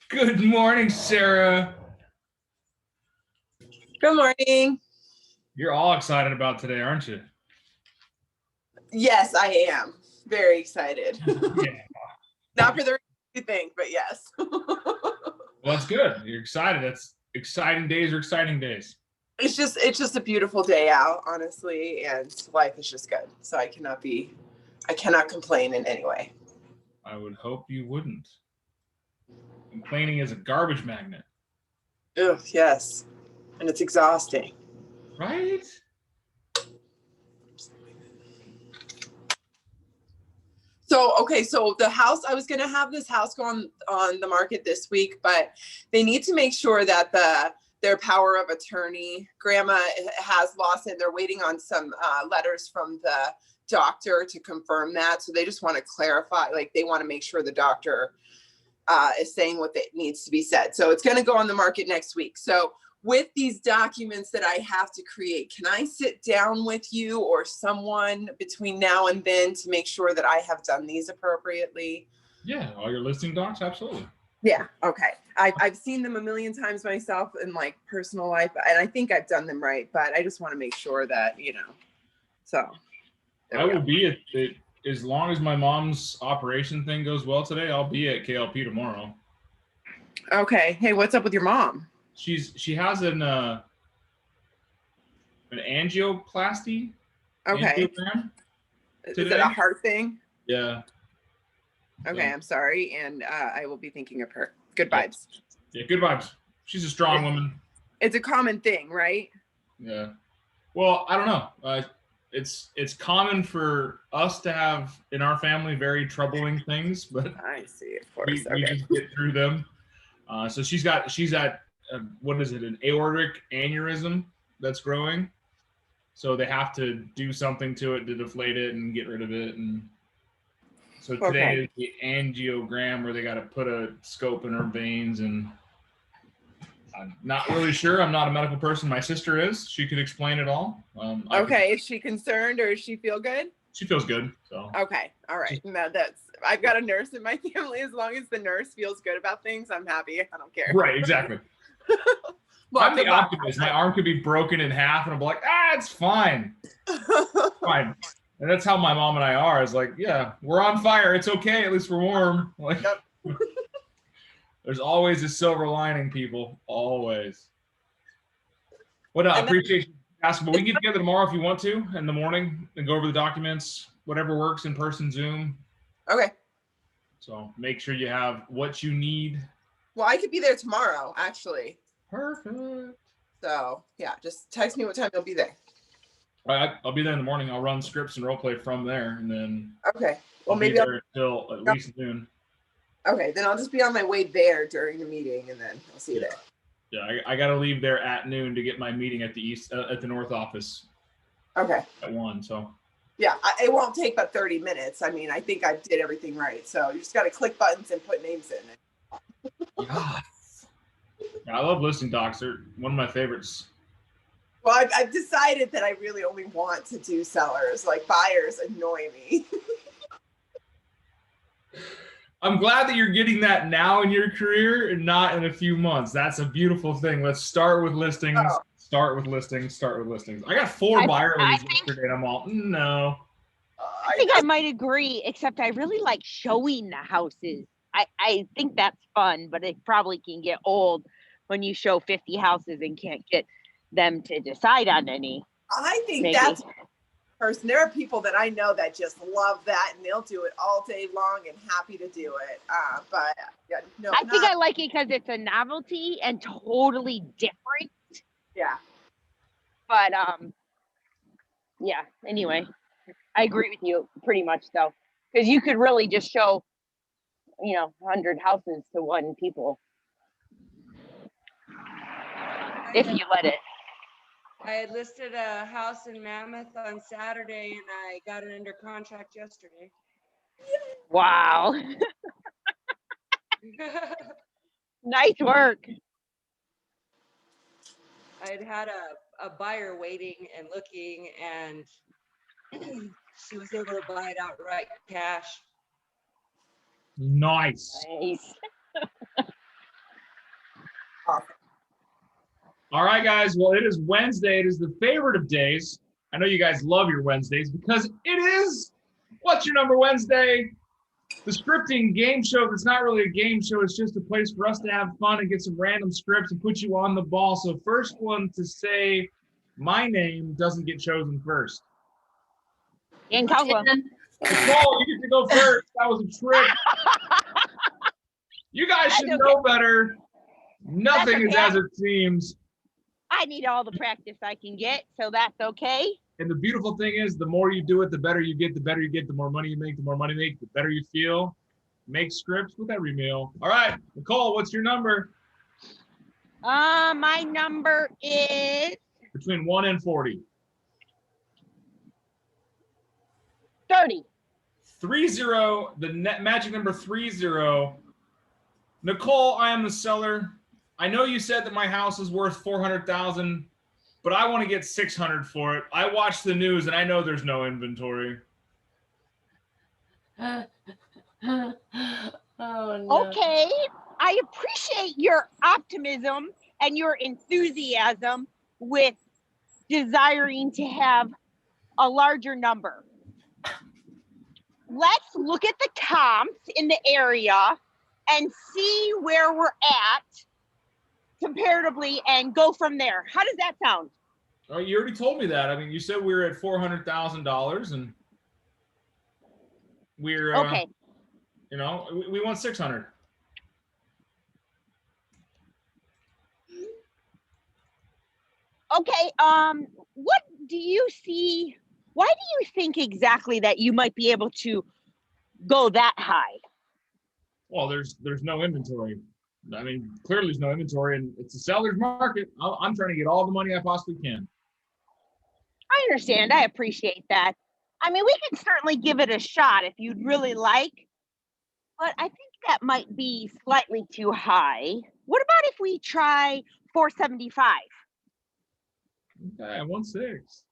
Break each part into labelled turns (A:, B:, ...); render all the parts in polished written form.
A: Good morning, Sarah.
B: Good morning.
A: You're all excited about today, aren't you?
B: Yes, I am very excited.
A: Yeah.
B: Not for the reason you think, but yes.
A: Well, that's good. You're excited. That's exciting days are exciting days.
B: It's just a beautiful day out, honestly, and life is just good. So I cannot complain in any way.
A: I would hope you wouldn't. Complaining is a garbage magnet,
B: Ugh, yes. And it's exhausting.
A: right?
B: So the house, I was gonna have this house go on the market this week, but they need to make sure that their power of attorney, grandma has lost it. They're waiting on some letters from the doctor to confirm that. So they just want to clarify, like they want to make sure the doctor is saying what it needs to be said. So it's going to go on the market next week. So with these documents that I have to create, can I sit down with you or someone between now and then to make sure that I have done these appropriately?
A: Yeah, all your listing docs, absolutely.
B: Yeah. Okay. I've seen them a million times myself in like personal life, and I think I've done them right, but I just want to make sure that, so there
A: I
B: we
A: will
B: go.
A: be at it as long as my mom's operation thing goes well today. I'll be at KLP tomorrow.
B: Okay. Hey, what's up with your mom?
A: She has an angioplasty,
B: Okay.
A: angiogram
B: Is it a
A: today.
B: heart thing?
A: Yeah.
B: Okay,
A: So
B: I'm sorry, and I will be thinking of her. Good
A: yeah,
B: vibes.
A: yeah, good vibes. She's a strong woman.
B: It's a common thing, right?
A: Yeah. Well, I don't know. It's common for us to have in our family very troubling things, but
B: I see, of
A: we
B: course.
A: we
B: Okay.
A: just get through them. So she's at what is it, an aortic aneurysm that's growing. So they have to do something to it to deflate it and get rid of it. And so today
B: Okay.
A: is the angiogram where they got to put a scope in her veins. And I'm not really sure. I'm not a medical person. My sister is. She could explain it all.
B: Okay. Is she concerned or does she feel good?
A: She feels good. So
B: Okay. All right. No, I've got a nurse in my family. As long as the nurse feels good about things, I'm happy. I don't care.
A: right, exactly.
B: Well,
A: I'm the optimist. My arm could be broken in half, and I'm like, it's fine. Fine. And that's how my mom and I are. Is like, yeah, we're on fire. It's okay. At least we're warm. Like,
B: Yep.
A: there's always a silver lining, people. Always. What I
B: And then,
A: appreciate you asking, but we can get together tomorrow if you want to in the morning and go over the documents, whatever works in person, Zoom.
B: okay.
A: So make sure you have what you need.
B: Well, I could be there tomorrow, actually.
A: Perfect.
B: So yeah, just text me what time you'll be there.
A: I'll be there in the morning. I'll run scripts and role play from there, and then
B: Okay. Well,
A: I'll be
B: maybe
A: there until at least noon.
B: Okay, then I'll just be on my way there during the meeting, and then I'll see you there.
A: Yeah, I got to leave there at noon to get my meeting at the at the north office.
B: Okay.
A: At 1, so.
B: Yeah, it won't take but 30 minutes. I mean, I think I did everything right. So you just got to click buttons and put names in it.
A: Yeah. I love listing docs. They're one of my favorites.
B: Well, I've decided that I really only want to do sellers. Like buyers annoy me.
A: I'm glad that you're getting that now in your career and not in a few months. That's a beautiful thing. Let's start with listings.
B: Oh.
A: Start with listings. Start with listings. I got 4 buyer leads yesterday, and I'm all, no.
C: I think I might agree, except I really like showing the houses. I think that's fun, but it probably can get old when you show 50 houses and can't get them to decide on any.
B: I think
C: maybe.
B: That's person. There are people that I know that just love that, and they'll do it all day long and happy to do it. But yeah, no,
C: I think I like it because it's a novelty and totally different.
B: Yeah.
C: But yeah. Anyway, I agree with you pretty much though, because you could really just show, 100 houses to one people if you let it.
D: I had listed a house in Mammoth on Saturday, and I got it under contract yesterday.
C: Wow. Nice work.
D: I'd had a buyer waiting and looking, and she was able to buy it outright cash.
A: Nice.
C: Nice.
A: All right, guys. Well, it is Wednesday. It is the favorite of days. I know you guys love your Wednesdays because it is What's Your Number Wednesday? The scripting game show that's not really a game show. It's just a place for us to have fun and get some random scripts and put you on the ball. So first one to say my name doesn't get chosen first.
C: Dan Caldwell.
A: Nicole, you get to go first. That was a trick. You guys should know better. Nothing is as it seems.
C: I need all the practice I can get, so that's okay.
A: And the beautiful thing is, the more you do it, the better you get. The better you get, the more money you make. The more money you make, the better you feel. Make scripts with every meal. All right, Nicole, what's your number?
C: My number is
A: Between 1 and 40.
C: 30.
A: 30, the net magic number 30. Nicole, I am the seller. I know you said that my house is worth 400,000, but I want to get 600 for it. I watched the news and I know there's no inventory.
E: Oh, no.
C: Okay, I appreciate your optimism and your enthusiasm with desiring to have a larger number. Let's look at the comps in the area and see where we're at comparatively and go from there. How does that sound?
A: Oh, you already told me that. I mean, you said we were at $400,000 and we're,
C: Okay.
A: you know, we want 600.
C: Okay, what do you see? Why do you think exactly that you might be able to go that high?
A: Well, there's no inventory. I mean, clearly there's no inventory and it's a seller's market. I'm trying to get all the money I possibly can.
C: I understand. I appreciate that. I mean, we can certainly give it a shot if you'd really like, but I think that might be slightly too high. What about if we try 475?
A: Okay, 1.6.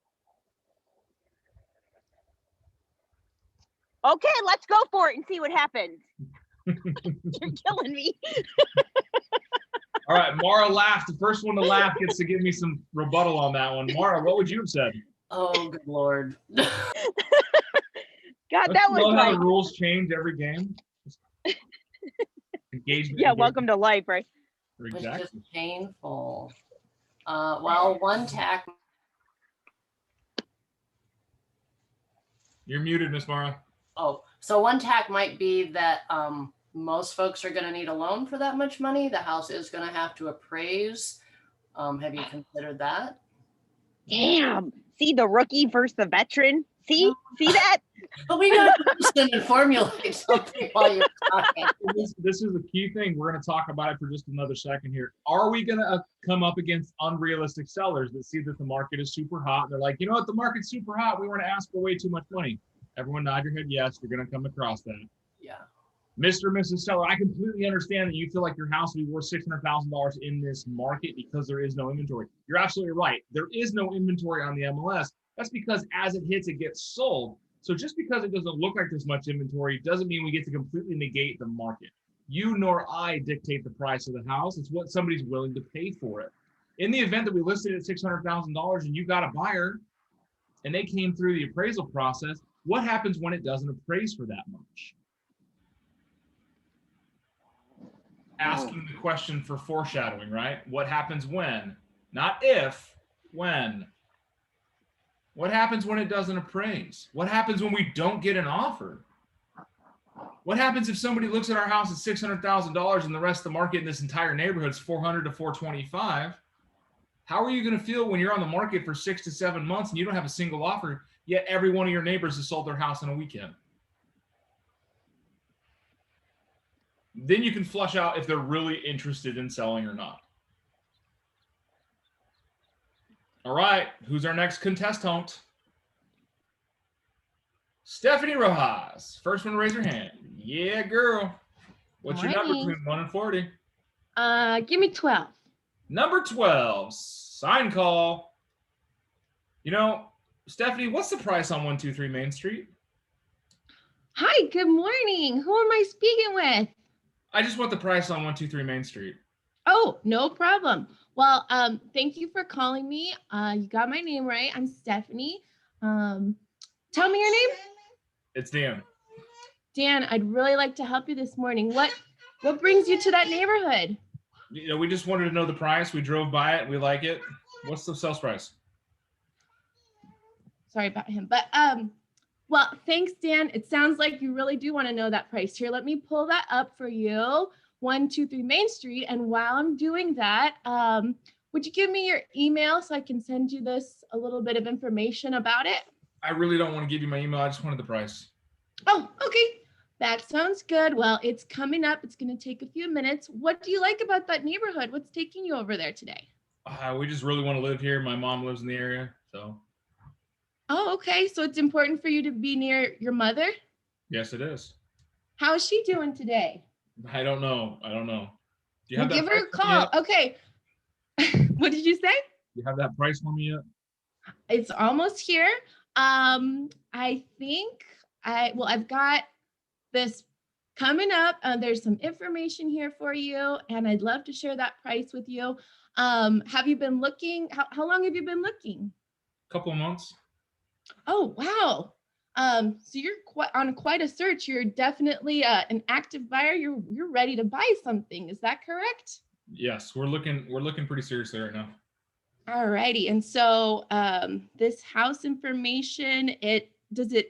C: Okay, let's go for it and see what happens. You're killing me.
A: All right, Mara laughed. The first one to laugh gets to give me some rebuttal on that one. Mara, what would you have said?
E: Oh, good Lord.
C: God,
A: Don't
C: that
A: you know
C: was
A: how
C: like,
A: the rules change every game. Engagement.
C: yeah, welcome to life, right?
E: It was
A: Exactly.
E: just painful. Well, one tack.
A: You're muted, Miss Mara.
E: Oh, so one tack might be that most folks are going to need a loan for that much money. The house is going to have to appraise. Have you considered that?
C: Damn. See the rookie versus the veteran? See that?
E: But we got to listen and formulate something while you're talking.
A: This is the key thing. We're going to talk about it for just another second here. Are we going to come up against unrealistic sellers that see that the market is super hot? And they're like, you know what? The market's super hot. We want to ask for way too much money. Everyone nod your head. Yes, you're going to come across that.
E: Yeah.
A: Mr. and Mrs. Seller, I completely understand that you feel like your house will be worth $600,000 in this market because there is no inventory. You're absolutely right. There is no inventory on the MLS. That's because as it hits, it gets sold. So just because it doesn't look like there's much inventory doesn't mean we get to completely negate the market. You nor I dictate the price of the house. It's what somebody's willing to pay for it. In the event that we listed it at $600,000 and you got a buyer and they came through the appraisal process, what happens when it doesn't appraise for that much? Asking the question for foreshadowing, right? What happens when? Not if, when. What happens when it doesn't appraise? What happens when we don't get an offer? What happens if somebody looks at our house at $600,000 and the rest of the market in this entire neighborhood is 400 to 425? How are you going to feel when you're on the market for 6 to 7 months and you don't have a single offer, yet every one of your neighbors has sold their house in a weekend? Then you can flush out if they're really interested in selling or not. All right, who's our next contestant? Stephanie Rojas. First one to raise your hand. Yeah, girl. What's your number
F: Morning.
A: between 1 and 40?
F: Give me 12.
A: Number 12, sign call. You know, Stephanie, what's the price on 123 Main Street?
F: Hi, good morning. Who am I speaking with?
A: I just want the price on 123 Main Street.
F: Oh, no problem. Well, thank you for calling me. You got my name right. I'm Stephanie. Tell me your name.
A: It's Dan.
F: Dan, I'd really like to help you this morning. What brings you to that neighborhood?
A: You know, we just wanted to know the price. We drove by it. We like it. What's the sales price?
F: Sorry about him, but well, thanks, Dan. It sounds like you really do want to know that price. Here, let me pull that up for you. 123 Main Street. And while I'm doing that, would you give me your email so I can send you a little bit of information about it?
A: I really don't want to give you my email. I just wanted the price.
F: Oh, okay. That sounds good. Well, it's coming up. It's going to take a few minutes. What do you like about that neighborhood? What's taking you over there today?
A: We just really want to live here. My mom lives in the area, so.
F: Oh, okay. So it's important for you to be near your mother?
A: Yes, it is.
F: How is she doing today?
A: I don't know. Do you
F: Well,
A: have that
F: give her a
A: price for me
F: call.
A: yet?
F: Okay. What did you say?
A: Do you have that price for me yet?
F: It's almost here. I think I've got this coming up. There's some information here for you, and I'd love to share that price with you. Have you been looking? How long have you been looking?
A: A couple of months.
F: Oh, wow. So you're quite a search. You're definitely an active buyer. You're ready to buy something. Is that correct?
A: Yes, we're looking pretty seriously right now.
F: All righty. And so this house information, does the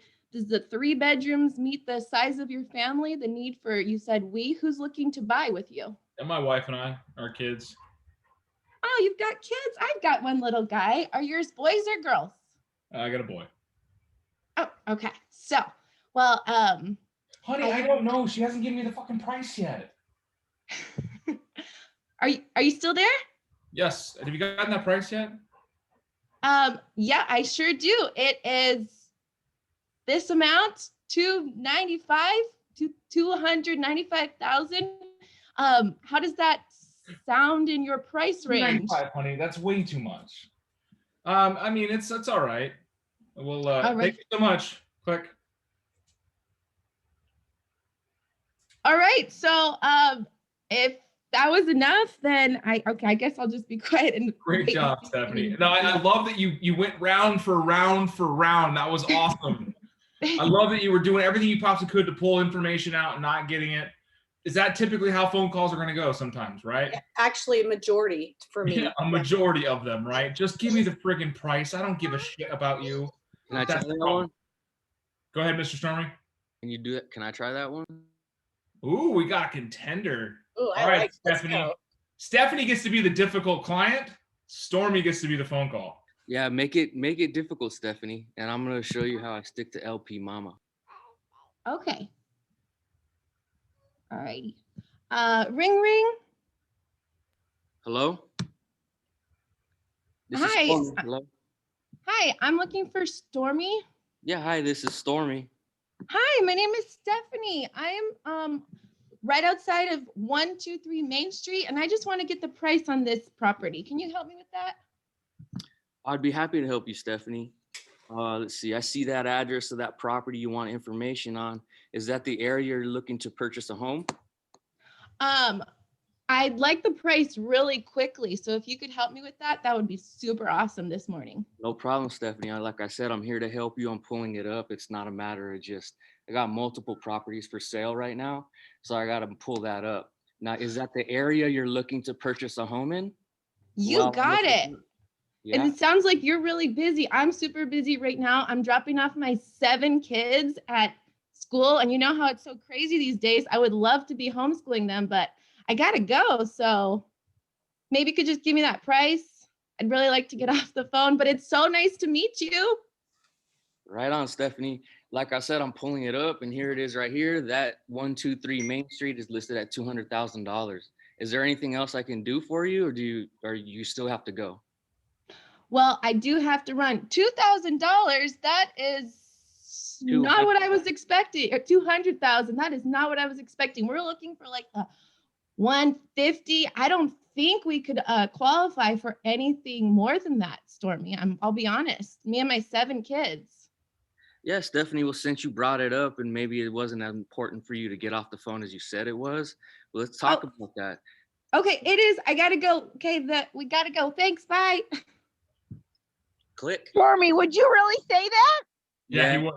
F: 3 bedrooms meet the size of your family? The need for, you said who's looking to buy with you?
A: And my wife and I, our kids.
F: Oh, you've got kids. I've got one little guy. Are yours boys or girls?
A: I got a boy.
F: Oh, okay. So, well,
A: Honey, I don't know. She hasn't given me the fucking price yet.
F: Are you still there?
A: Yes. Have you gotten that price yet?
F: Yeah, I sure do. It is this amount, 295,000. How does that sound in your price range?
A: 295, honey. That's way too much. I mean, it's all right. Well,
F: All right.
A: thank you so much. Click.
F: All right. So, if that was enough, then I guess I'll just be quiet and
A: Great
F: wait.
A: job, Stephanie. No, I love that you went round for round for round. That was awesome. I love that you were doing everything you possibly could to pull information out and not getting it. Is that typically how phone calls are going to go sometimes, right?
G: Actually, a majority for me.
A: Yeah, a majority of them, right? Just give me the friggin' price. I don't give a shit about you.
H: Can I try
A: That's the
H: that
A: problem.
H: one?
A: Go ahead, Mr. Stormy.
H: Can you do it? Can I try that one?
A: Ooh, we got a contender.
G: Ooh,
A: All right,
G: like this.
A: Stephanie. Stephanie gets to be the difficult client. Stormy gets to be the phone call.
H: Yeah, make it difficult, Stephanie. And I'm gonna show you how I stick to LP Mama.
F: Okay. All righty. Ring ring.
H: Hello? This is
F: Hi.
H: Stormy. Hello?
F: Hi, I'm looking for Stormy.
H: Yeah, hi, this is Stormy.
F: Hi, my name is Stephanie. I am right outside of 123 Main Street, and I just want to get the price on this property. Can you help me with that?
H: I'd be happy to help you, Stephanie. Let's see, I see that address of that property you want information on. Is that the area you're looking to purchase a home?
F: I'd like the price really quickly. So if you could help me with that, that would be super awesome this morning.
H: No problem, Stephanie. Like I said, I'm here to help you. I'm pulling it up. It's not a matter of just, I got multiple properties for sale right now, so I got to pull that up. Now, is that the area you're looking to purchase a home in?
F: You
H: Well,
F: got it.
H: Yeah.
F: And it sounds like you're really busy. I'm super busy right now. I'm dropping off my 7 kids at school. And you know how it's so crazy these days. I would love to be homeschooling them, but I gotta go. So maybe you could just give me that price. I'd really like to get off the phone, but it's so nice to meet you.
H: Right on, Stephanie. Like I said, I'm pulling it up, and here it is right here. That 123 Main Street is listed at $200,000. Is there anything else I can do for you, or you still have to go?
F: Well, I do have to run. $2,000. That is not what I was expecting. Or 200,000. That is not what I was expecting. We're looking for like a 150. I don't think we could qualify for anything more than that, Stormy. I'll be honest. Me and my 7 kids.
H: Yeah, Stephanie, well, since you brought it up and maybe it wasn't as important for you to get off the phone as you said it was, well, let's talk about that.
F: Okay, it is. I gotta go. Okay, we gotta go. Thanks. Bye.
H: Click.
C: Stormy, would you really say that?
A: Yeah, he would.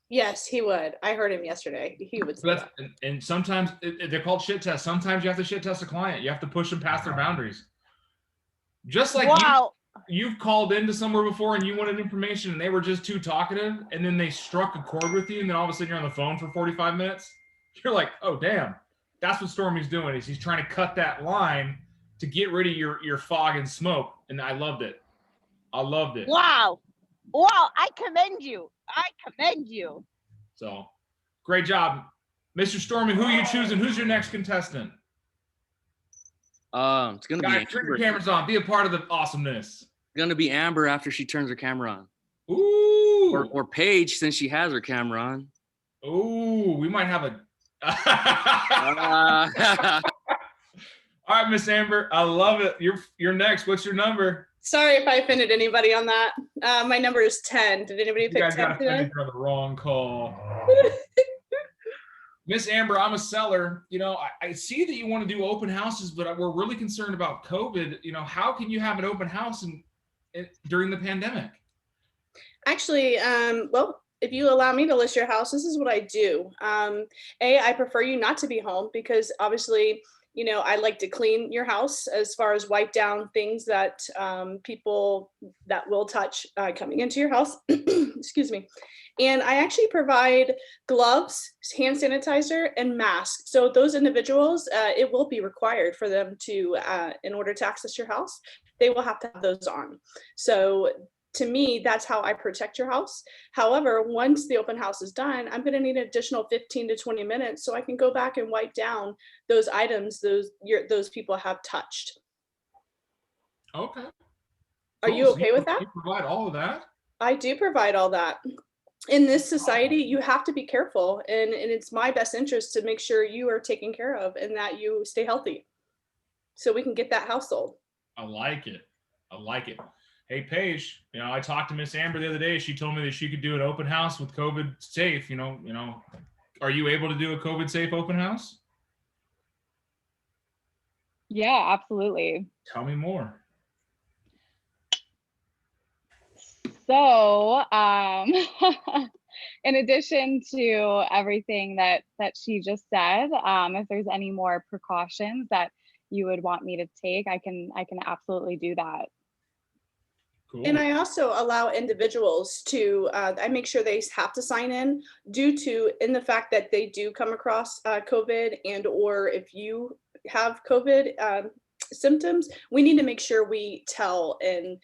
G: Yes, he would. I heard him yesterday. He would say
A: That's,
G: that.
A: and sometimes they're called shit tests. Sometimes you have to shit test a client. You have to push them past their boundaries. Just like
C: Wow.
A: you've called into somewhere before and you wanted information and they were just too talkative and then they struck a chord with you and then all of a sudden you're on the phone for 45 minutes. You're like, oh damn. That's what Stormy's doing, is he's trying to cut that line to get rid of your fog and smoke. And I loved it. I loved it.
C: Wow. Wow. I commend you. I commend you.
A: So great job. Mr. Stormy, who are you choosing? Who's your next contestant?
H: It's gonna
A: Guys,
H: be
A: turn your
H: Amber.
A: cameras on. Be a part of the awesomeness.
H: Gonna be Amber after she turns her camera on,
A: Ooh.
H: or Paige since she has her camera on.
A: Ooh, we might have a.
H: Uh,
A: All right, Miss Amber, I love it. You're next. What's your number?
G: Sorry if I offended anybody on that. My number is 10. Did anybody
A: You
G: pick
A: guys
G: 10
A: got
G: today?
A: offended for the wrong call. Miss Amber, I'm a seller. You know, I see that you want to do open houses, but we're really concerned about COVID. You know, how can you have an open house during the pandemic?
G: Actually, well, if you allow me to list your house, this is what I do. I prefer you not to be home because obviously, you know, I like to clean your house as far as wipe down things that people that will touch coming into your house. Excuse me. And I actually provide gloves, hand sanitizer, and masks. So those individuals, it will be required for them to, in order to access your house, they will have to have those on. So to me, that's how I protect your house. However, once the open house is done, I'm going to need an additional 15 to 20 minutes so I can go back and wipe down those items those people have touched.
A: Okay.
G: Are
A: Cool.
G: you
A: So
G: okay with that?
A: You provide all of that?
G: I do provide all that. In this society, you have to be careful, and it's my best interest to make sure you are taken care of and that you stay healthy so we can get that house sold.
A: I like it. I like it. Hey, Paige, you know, I talked to Miss Amber the other day. She told me that she could do an open house with COVID safe. You know, are you able to do a COVID safe open house?
I: Yeah, absolutely.
A: Tell me more.
I: So, in addition to everything that she just said, if there's any more precautions that you would want me to take, I can absolutely do that.
A: Cool.
G: And I also allow individuals to, I make sure they have to sign in due to, in the fact that they do come across COVID, and or if you have COVID symptoms, we need to make sure we tell and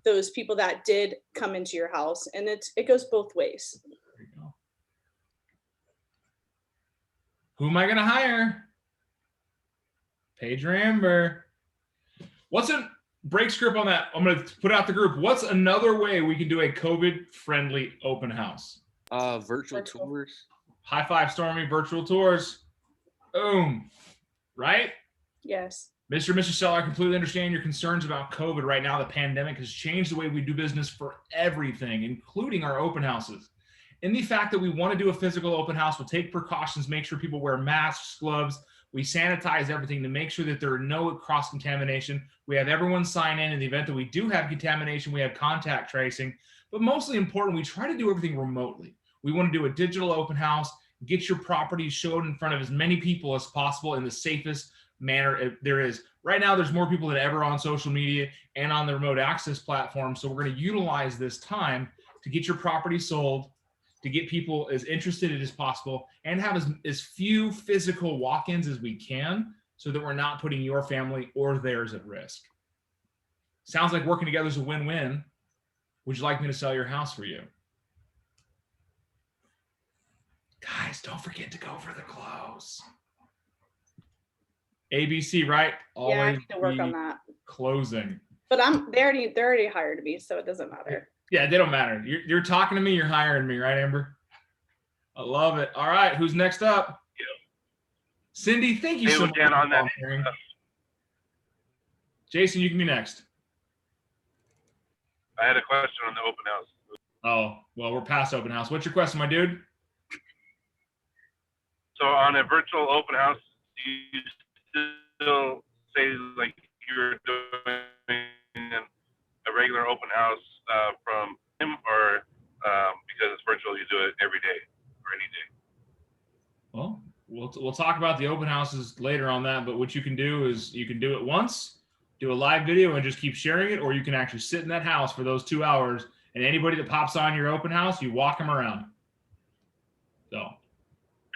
G: those people that did come into your house, and it goes both ways.
A: There you go. Who am I going to hire? Paige or Amber? What's a break script on that? I'm going to put out the group. What's another way we can do a COVID-friendly open house?
H: Virtual tours.
A: High five, Stormy. Virtual tours. Boom. Right?
G: Yes.
A: Mr. and Mrs. Seller, I completely understand your concerns about COVID right now. The pandemic has changed the way we do business for everything, including our open houses. In the fact that we want to do a physical open house, we'll take precautions, make sure people wear masks, gloves. We sanitize everything to make sure that there are no cross-contamination. We have everyone sign in the event that we do have contamination. We have contact tracing. But mostly important, we try to do everything remotely. We want to do a digital open house, get your property showed in front of as many people as possible in the safest manner there is. Right now, there's more people than ever on social media and on the remote access platform. So we're going to utilize this time to get your property sold, to get people as interested as possible, and have as few physical walk-ins as we can so that we're not putting your family or theirs at risk. Sounds like working together is a win-win. Would you like me to sell your house for you? Guys, don't forget to go for the close. ABC, right? Always
G: Yeah, I need to work
A: be
G: on that.
A: closing.
G: But they already hired me, so it doesn't matter.
A: Yeah, they don't matter. You're talking to me, you're hiring me, right, Amber? I love it. All right, who's next up?
J: Yeah.
A: Cindy, thank you
J: Hey,
A: so much
J: again,
A: for
J: on that.
A: volunteering. Jason, you can be next.
J: I had a question on the open house.
A: Oh, well, we're past open house. What's your question, my dude?
J: So on a virtual open house, do you still say like you're doing a regular open house from him, or because it's virtual, you do it every day or any day?
A: Well, we'll talk about the open houses later on that, but what you can do is you can do it once, do a live video and just keep sharing it, or you can actually sit in that house for those 2 hours, and anybody that pops on your open house, you walk them around. So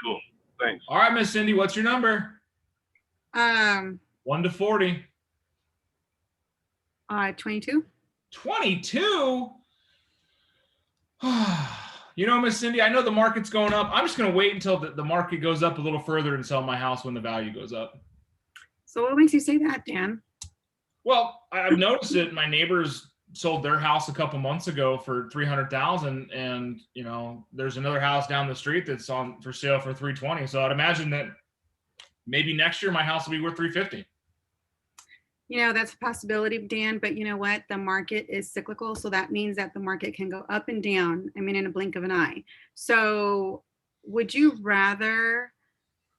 J: Cool. Thanks.
A: all right, Miss Cindy, what's your number? 1 to 40.
K: 22.
A: 22? You know, Miss Cindy, I know the market's going up. I'm just going to wait until the market goes up a little further and sell my house when the value goes up.
K: So what makes you say that, Dan?
A: Well, I've noticed it. My neighbors sold their house a couple months ago for $300,000, and you know, there's another house down the street that's on for sale for $320,000. So I'd imagine that maybe next year my house will be worth $350,000.
K: You know, that's a possibility, Dan, but you know what? The market is cyclical. So that means that the market can go up and down, I mean, in a blink of an eye. So would you rather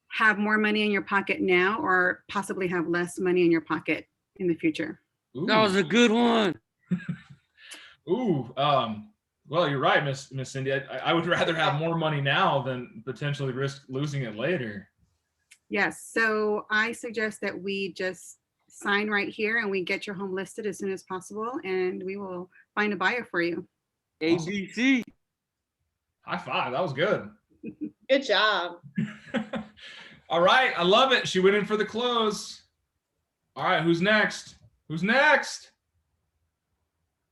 K: have more money in your pocket now or possibly have less money in your pocket in the future?
A: Ooh.
H: That was a good one.
A: Ooh, well, you're right, Miss Cindy. I would rather have more money now than potentially risk losing it later.
K: Yes. So I suggest that we just sign right here and we get your home listed as soon as possible, and we will find a buyer for you.
H: ABC.
A: High five. That was good.
G: Good job.
A: All right. I love it. She went in for the close. All right. Who's next? Who's next?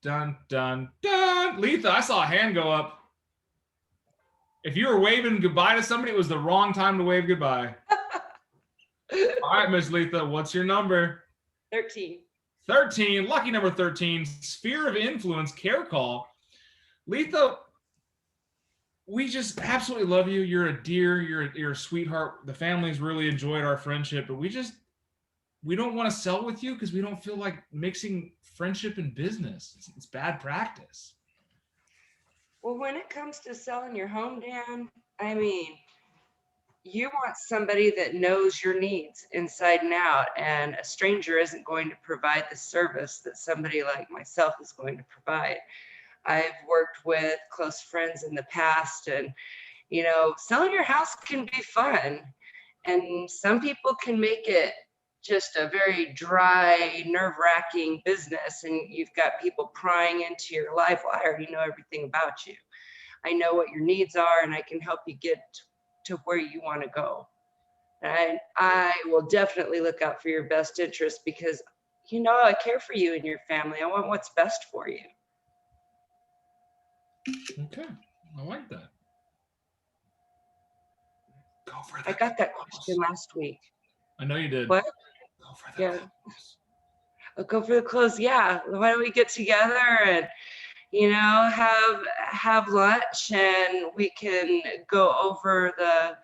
A: Dun, dun, dun. Letha, I saw a hand go up. If you were waving goodbye to somebody, it was the wrong time to wave goodbye. All right, Miss Letha, what's your number?
D: 13.
A: 13, lucky number 13, Sphere of Influence care call. Letha, we just absolutely love you. You're a dear, you're a sweetheart. The family's really enjoyed our friendship, but we don't want to sell with you because we don't feel like mixing friendship and business. It's bad practice.
D: Well, when it comes to selling your home, Dan, I mean, you want somebody that knows your needs inside and out, and a stranger isn't going to provide the service that somebody like myself is going to provide. I've worked with close friends in the past, and, you know, selling your house can be fun, and some people can make it just a very dry, nerve-wracking business, and you've got people prying into your life. Well, I already know everything about you. I know what your needs are, and I can help you get to where you want to go. And I will definitely look out for your best interest because, you know, I care for you and your family. I want what's best for you.
A: Okay, I like that. Go for that.
D: I got that question last week.
A: I know you did.
D: What?
A: Go for that.
D: Yeah. I'll go for the close. Yeah. Why don't we get together and, you know, have lunch, and we can go over the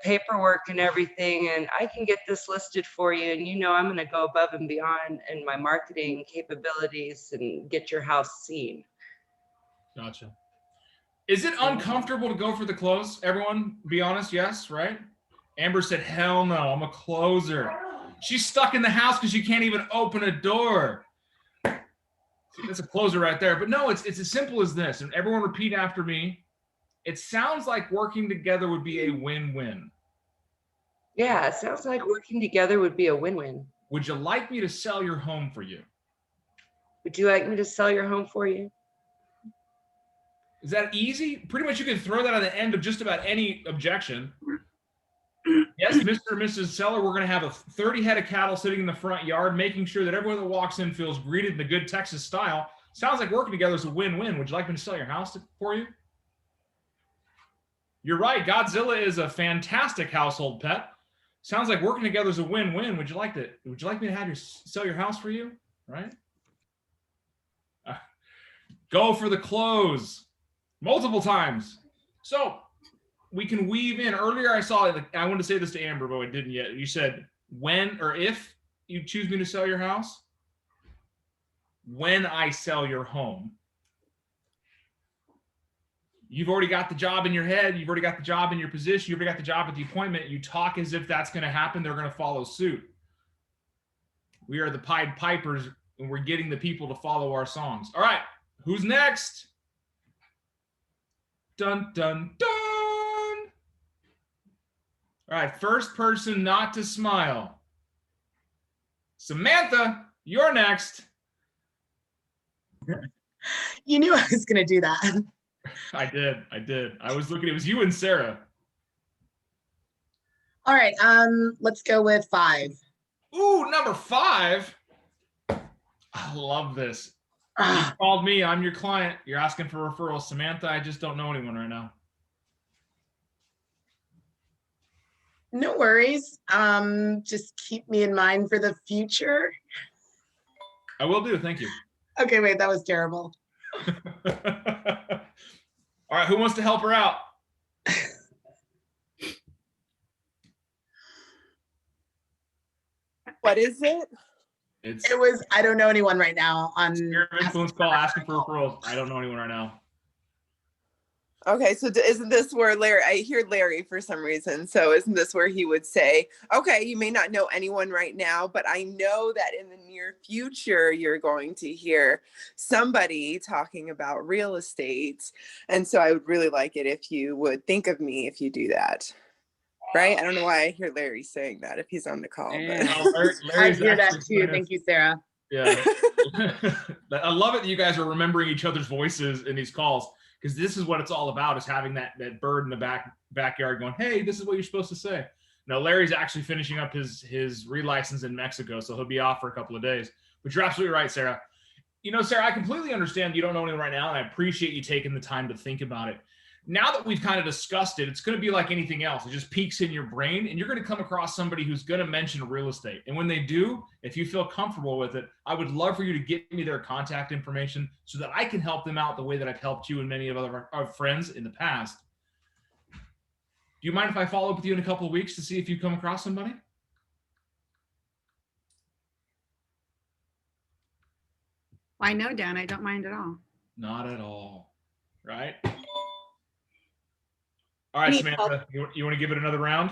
D: paperwork and everything, and I can get this listed for you. And, you know, I'm going to go above and beyond in my marketing capabilities and get your house seen.
A: Gotcha. Is it uncomfortable to go for the close? Everyone, be honest. Yes, right? Amber said, hell no, I'm a closer. She's stuck in the house because she can't even open a door. See, that's a closer right there. But no, it's as simple as this. And everyone repeat after me. It sounds like working together would be a win-win.
D: Yeah, it sounds like working together would be a win-win.
A: Would you like me to sell your home for you?
D: Would you like me to sell your home for you?
A: Is that easy? Pretty much you can throw that on the end of just about any objection. Yes, Mr. and Mrs. Seller, we're going to have a 30 head of cattle sitting in the front yard, making sure that everyone that walks in feels greeted in the good Texas style. Sounds like working together is a win-win. Would you like me to sell your house for you? You're right. Godzilla is a fantastic household pet. Sounds like working together is a win-win. Would you like me to have sell your house for you? Right? Go for the close multiple times. So we can weave in. Earlier I saw, I wanted to say this to Amber, but I didn't yet. You said when or if you choose me to sell your house, when I sell your home. You've already got the job in your head. You've already got the job in your position. You've already got the job at the appointment. You talk as if that's going to happen. They're going to follow suit. We are the Pied Pipers, and we're getting the people to follow our songs. All right, who's next? Dun, dun, dun. All right, first person not to smile. Samantha, you're next.
L: You knew I was going to do that.
A: I did. I was looking, it was you and Sarah.
L: All right, let's go with 5.
A: Ooh, number 5. I love this. You called me, I'm your client. You're asking for referrals. Samantha, I just don't know anyone right now.
L: No worries. Just keep me in mind for the future.
A: I will do, thank you.
L: Okay, wait, that was terrible.
A: All right, who wants to help her out?
B: What is it?
L: It was, I don't know anyone right now on
A: Sphere of Influence call asking for referrals. I don't know anyone right now.
B: Okay, so isn't this where Larry, I hear Larry for some reason. So isn't this where he would say, okay, you may not know anyone right now, but I know that in the near future, you're going to hear somebody talking about real estate. And so I would really like it if you would think of me if you do that. Right? I don't know why I hear Larry saying that if he's on the call. But.
L: I hear that too. Thank you, Sarah.
A: Yeah. I love it that you guys are remembering each other's voices in these calls, because this is what it's all about, is having that bird in the backyard going, hey, this is what you're supposed to say. Now, Larry's actually finishing up his relicense in Mexico, so he'll be off for a couple of days. But you're absolutely right, Sarah. You know, Sarah, I completely understand you don't know anyone right now, and I appreciate you taking the time to think about it. Now that we've kind of discussed it, it's going to be like anything else. It just peaks in your brain, and you're going to come across somebody who's going to mention real estate. And when they do, if you feel comfortable with it, I would love for you to get me their contact information so that I can help them out the way that I've helped you and many of our friends in the past. Do you mind if I follow up with you in a couple of weeks to see if you come across somebody?
K: I know, Dan, I don't mind at all.
A: Not at all, right? All right, Samantha, you want to give it another round?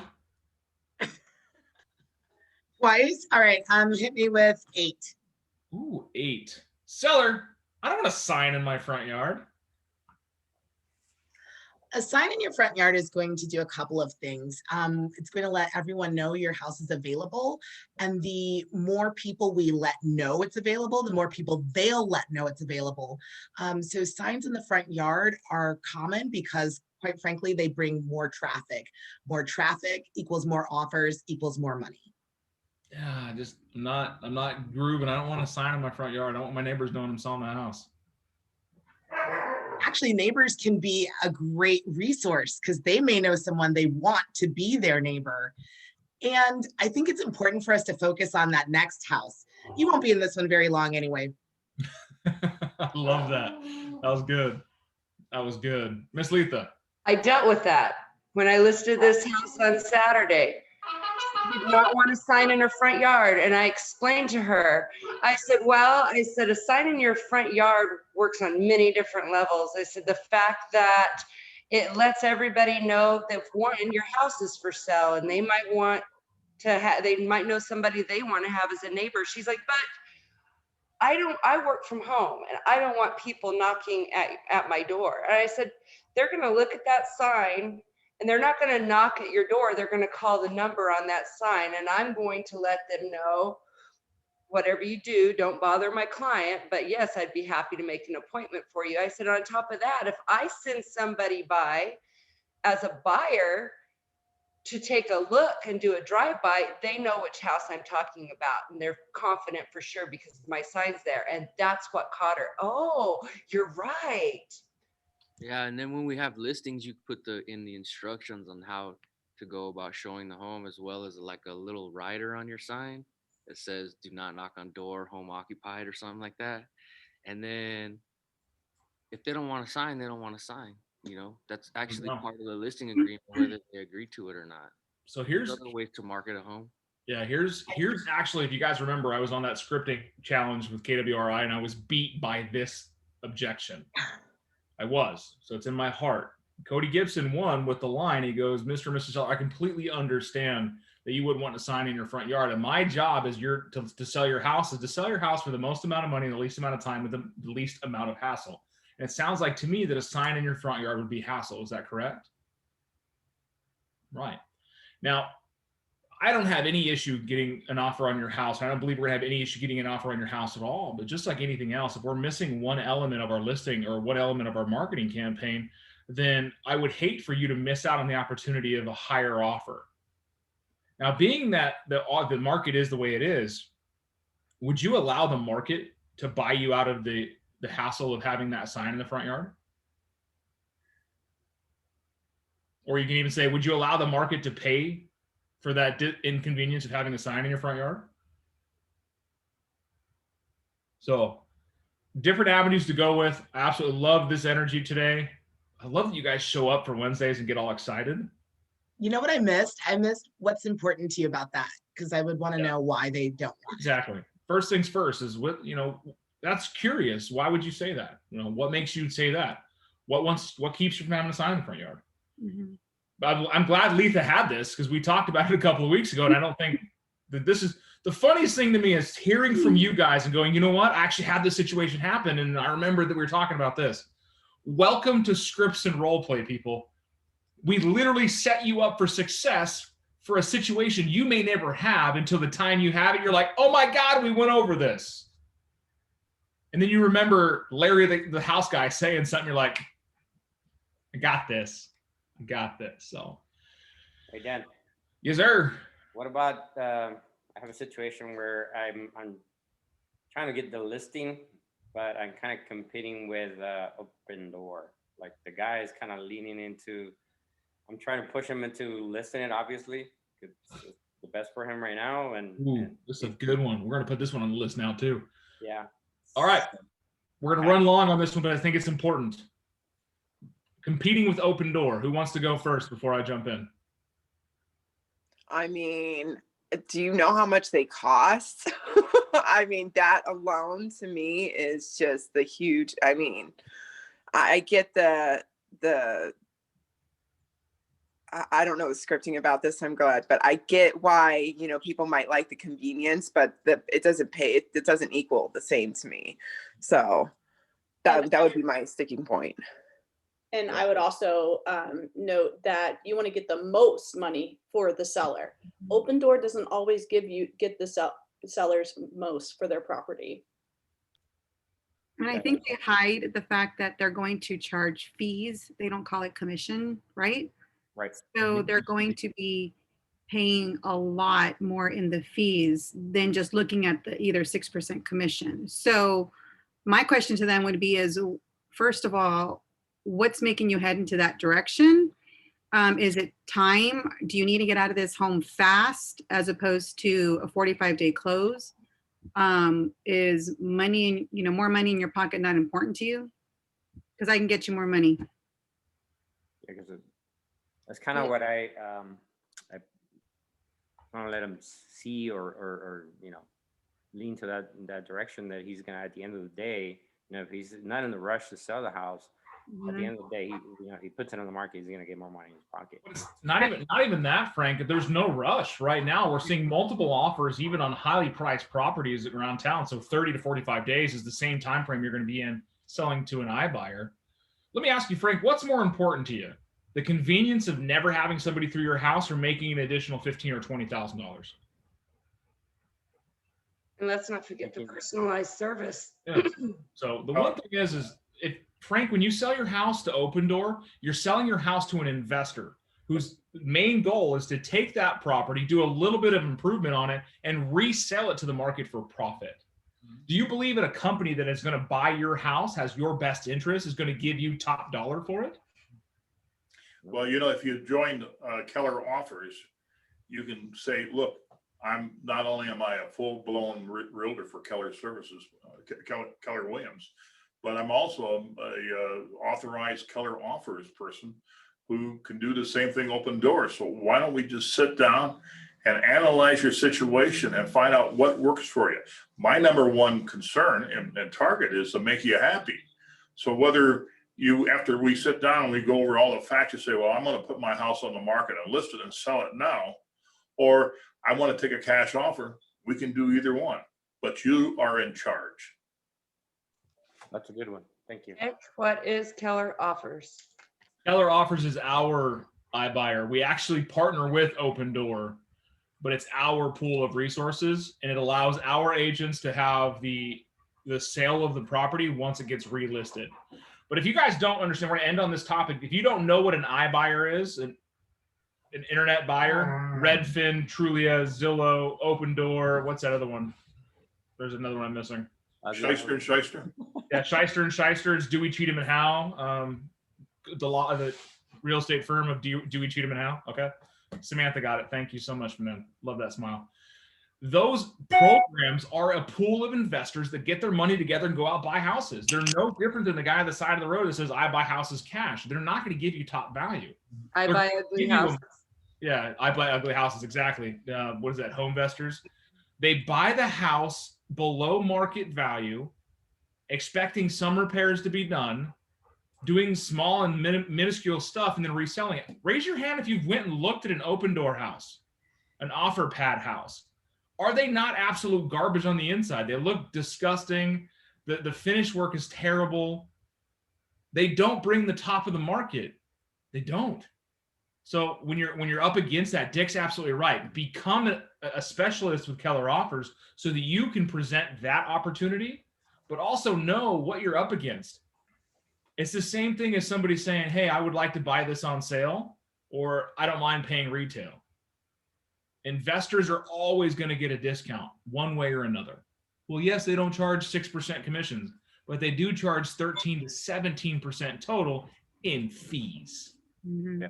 L: Twice? All right, hit me with 8.
A: Ooh, 8. Seller, I don't want a sign in my front yard.
L: A sign in your front yard is going to do a couple of things. It's going to let everyone know your house is available. And the more people we let know it's available, the more people they'll let know it's available. So signs in the front yard are common because, quite frankly, they bring more traffic. More traffic equals more offers equals more money.
A: Yeah, I'm not grooving. I don't want a sign in my front yard. I don't want my neighbors knowing I'm selling my house.
L: Actually, neighbors can be a great resource because they may know someone they want to be their neighbor. And I think it's important for us to focus on that next house. You won't be in this one very long anyway.
A: I love that. That was good. That was good. Miss Letha.
D: I dealt with that when I listed this house on Saturday. She did not want a sign in her front yard. And I explained to her, I said, a sign in your front yard works on many different levels. I said, the fact that it lets everybody know that, one, your house is for sale and they might want to have, they might know somebody they want to have as a neighbor. She's like, but I work from home and I don't want people knocking at my door. And I said, they're going to look at that sign and they're not going to knock at your door. They're going to call the number on that sign. And I'm going to let them know, whatever you do, don't bother my client. But yes, I'd be happy to make an appointment for you. I said, on top of that, if I send somebody by as a buyer to take a look and do a drive-by, they know which house I'm talking about. And they're confident for sure because my sign's there. And that's what caught her. Oh, you're right.
H: Yeah, and then when we have listings, you put in the instructions on how to go about showing the home, as well as like a little rider on your sign that says "Do not knock on door, home occupied" or something like that. And then if they don't want to sign, they don't want to sign. You know, that's actually part of the listing agreement, whether they agree to it or not.
A: So here's
H: another way to market a home.
A: Yeah, here's actually, if you guys remember, I was on that scripting challenge with KWRI and I was beat by this objection. I was. So it's in my heart. Cody Gibson won with the line. He goes, Mr. and Mrs. Seller, I completely understand that you wouldn't want a sign in your front yard. And my job as to sell your house is to sell your house for the most amount of money in the least amount of time with the least amount of hassle. And it sounds like to me that a sign in your front yard would be hassle. Is that correct? Right. Now, I don't have any issue getting an offer on your house. I don't believe we're gonna have any issue getting an offer on your house at all. But just like anything else, if we're missing one element of our listing or one element of our marketing campaign, then I would hate for you to miss out on the opportunity of a higher offer. Now, being that the market is the way it is, would you allow the market to buy you out of the hassle of having that sign in the front yard? Or you can even say, would you allow the market to pay for that inconvenience of having a sign in your front yard? So different avenues to go with. I absolutely love this energy today. I love that you guys show up for Wednesdays and get all excited.
L: You know what I missed? I missed what's important to you about that, because I would want to know why they don't want it.
A: Exactly. First things first is what, that's curious. Why would you say that? What makes you say that? What keeps you from having a sign in the front yard?
K: Mhm.
A: I'm glad Letha had this because we talked about it a couple of weeks ago, and I don't think that this is the funniest thing to me is hearing from you guys and going, you know what? I actually had this situation happen, and I remember that we were talking about this. Welcome to Scripts and Roleplay, people. We literally set you up for success for a situation you may never have until the time you have it. You're like, oh my God, we went over this. And then you remember Larry, the house guy, saying something. You're like, I got this. I got this. So,
M: Hey Dan.
A: Yes, sir.
M: What about I have a situation where I'm trying to get the listing, but I'm kind of competing with Open Door. Like the guy is kind of leaning into. I'm trying to push him into listing it. Obviously, it's the best for him right now. And
A: this is a good one. We're gonna put this one on the list now too.
M: Yeah.
A: All right. We're gonna run long on this one, but I think it's important. Competing with Open Door. Who wants to go first before I jump in?
B: I mean, do you know how much they cost? I mean, that alone to me is just the huge, I mean, I get the I don't know the scripting about this, I'm glad, but I get why, people might like the convenience, but it doesn't pay, it doesn't equal the same to me. So that would be my sticking point.
G: And I would also note that you want to get the most money for the seller. Open Door doesn't always get the sellers most for their property.
K: And I think they hide the fact that they're going to charge fees. They don't call it commission, right?
M: Right.
K: So they're going to be paying a lot more in the fees than just looking at the either 6% commission. So my question to them would be is, first of all, what's making you head into that direction? Is it time? Do you need to get out of this home fast as opposed to a 45-day close? Is money, more money in your pocket not important to you? Because I can get you more money.
M: Yeah, because that's kind of what I want to let him see or lean to that direction that he's gonna, at the end of the day, if he's not in the rush to sell the house, at the end of the day, he puts it on the market, he's gonna get more money in his pocket.
A: Not even that, Frank. There's no rush right now. We're seeing multiple offers, even on highly priced properties around town. So 30 to 45 days is the same time frame you're going to be in selling to an iBuyer. Let me ask you, Frank, what's more important to you? The convenience of never having somebody through your house or making an additional $15,000 or $20,000?
D: And let's not forget the personalized service.
A: Yeah. So the one thing is if Frank, when you sell your house to Open Door, you're selling your house to an investor whose main goal is to take that property, do a little bit of improvement on it, and resell it to the market for profit. Do you believe that a company that is going to buy your house, has your best interest, is going to give you top dollar for it?
N: Well, if you joined Keller Offers, you can say, look, I'm not only am I a full-blown realtor for Keller Services, Keller Williams, but I'm also a authorized Keller Offers person who can do the same thing Open Door. So why don't we just sit down and analyze your situation and find out what works for you? My number one concern and target is to make you happy. So whether after we sit down and we go over all the facts, you say, well, I'm going to put my house on the market and list it and sell it now, or I want to take a cash offer. We can do either one, but you are in charge.
M: That's a good one. Thank you.
D: Nick, what is Keller Offers?
A: Keller Offers is our iBuyer. We actually partner with Open Door, but it's our pool of resources, and it allows our agents to have the sale of the property once it gets relisted. But if you guys don't understand, we're gonna end on this topic. If you don't know what an iBuyer is, an internet buyer, Redfin, Trulia, Zillow, Open Door, what's that other one? There's another one I'm missing.
N: Shyster and Shyster.
A: Yeah, Shyster and Shyster is Dewey, Cheatham and Howe. The real estate firm of Dewey, Cheatham and Howe. Okay, Samantha got it. Thank you so much, man. Love that smile. Those programs are a pool of investors that get their money together and go out buy houses. They're no different than the guy on the side of the road that says, I buy houses cash. They're not going to give you top value.
B: I buy ugly houses.
A: Yeah, I buy ugly houses. Exactly. What is that? Home investors. They buy the house below market value, expecting some repairs to be done, doing small and minuscule stuff, and then reselling it. Raise your hand if you've went and looked at an Open Door house, an OfferPad house. Are they not absolute garbage on the inside? They look disgusting. The finish work is terrible. They don't bring the top of the market. They don't. So when you're up against that, Dick's absolutely right. Become a specialist with Keller Offers so that you can present that opportunity, but also know what you're up against. It's the same thing as somebody saying, hey, I would like to buy this on sale, or I don't mind paying retail. Investors are always going to get a discount one way or another. Well, yes, they don't charge 6% commissions, but they do charge 13 to 17% total in fees.
K: Mm-hmm.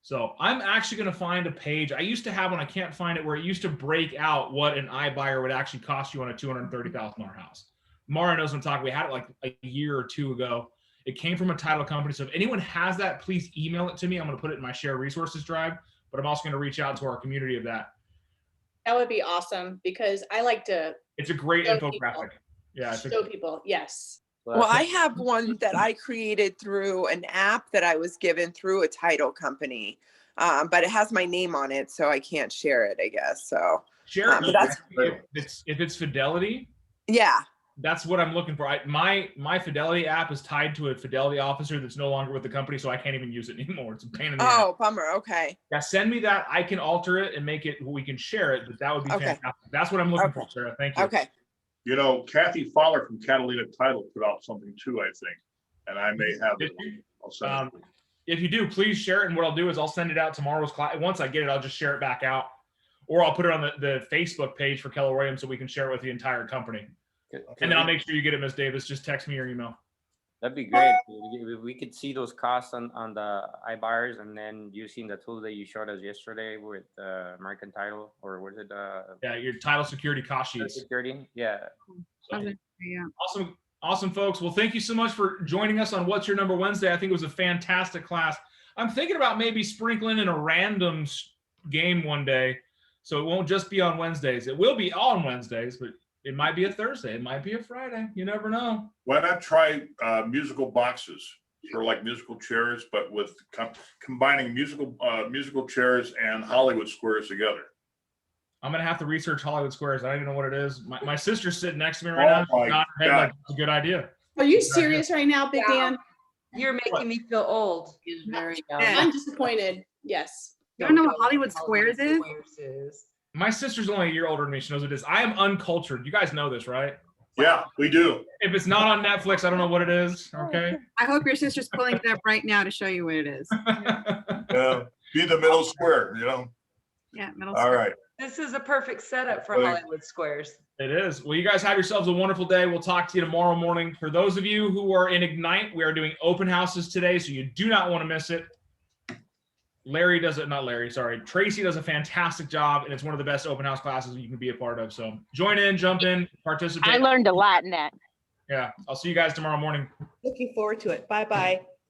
A: So I'm actually going to find a page. I used to have one, I can't find it, where it used to break out what an iBuyer would actually cost you on a $230,000 house. Mara knows what I'm talking. We had it like a year or two ago. It came from a title company. So if anyone has that, please email it to me. I'm going to put it in my share resources drive, but I'm also going to reach out to our community of that.
G: That would be awesome because I like to.
A: It's a great
G: show
A: infographic.
G: people.
A: Yeah.
G: Show people. Yes.
B: Well, I have one that I created through an app that I was given through a title company, but it has my name on it, so I can't share it, I guess. So
A: share it.
B: but that's,
A: if it's Fidelity.
B: Yeah.
A: That's what I'm looking for. My Fidelity app is tied to a Fidelity officer that's no longer with the company, so I can't even use it anymore. It's a pain in the ass.
B: Oh, bummer. Okay.
A: Yeah, send me that. I can alter it and make it we can share it, but that would be fantastic. That's what I'm looking for, Sarah. Thank you.
B: Okay.
N: You know, Kathy Fowler from Catalina Title put out something too, I think, and I may have it. I'll send it.
A: If you do, please share it. And what I'll do is I'll send it out tomorrow's class. Once I get it, I'll just share it back out, or I'll put it on the Facebook page for Keller Williams so we can share it with the entire company. And then I'll make sure you get it, Ms. Davis. Just text me your email.
M: That'd be great. We could see those costs on the iBuyers, and then using the tool that you showed us yesterday with American Title, or was it?
A: Yeah, your title security cost sheets.
M: Security, yeah.
A: So, awesome, folks. Well, thank you so much for joining us on What's Your Number Wednesday. I think it was a fantastic class. I'm thinking about maybe sprinkling in a random game one day, so it won't just be on Wednesdays. It will be on Wednesdays, but it might be a Thursday. It might be a Friday. You never know.
N: Why not try musical boxes for like musical chairs, but with combining musical chairs and Hollywood squares together?
A: I'm gonna have to research Hollywood squares. I don't even know what it is. My sister's sitting next to me right now. She's nodding her head like it's a good idea.
G: Are you serious right now, Big Dan?
D: You're making me feel old.
E: He's very young.
G: I'm disappointed. Yes.
K: You don't know what Hollywood Squares is?
A: My sister's only a year older than me. She knows what it is. I am uncultured. You guys know this, right?
N: Yeah, we do.
A: If it's not on Netflix, I don't know what it is. Okay.
K: I hope your sister's pulling it up right now to show you what it is.
N: Be the middle square, you know?
K: Yeah, middle
N: All
K: square.
N: right.
D: This is a perfect setup for
N: Really?
D: Hollywood Squares.
A: It is. Well, you guys have yourselves a wonderful day. We'll talk to you tomorrow morning. For those of you who are in Ignite, we are doing open houses today, so you do not want to miss it. Tracy does a fantastic job, and it's one of the best open house classes you can be a part of. So join in, jump in, participate.
C: I learned a lot in that.
A: Yeah. I'll see you guys tomorrow morning.
G: Looking forward to it. Bye-bye.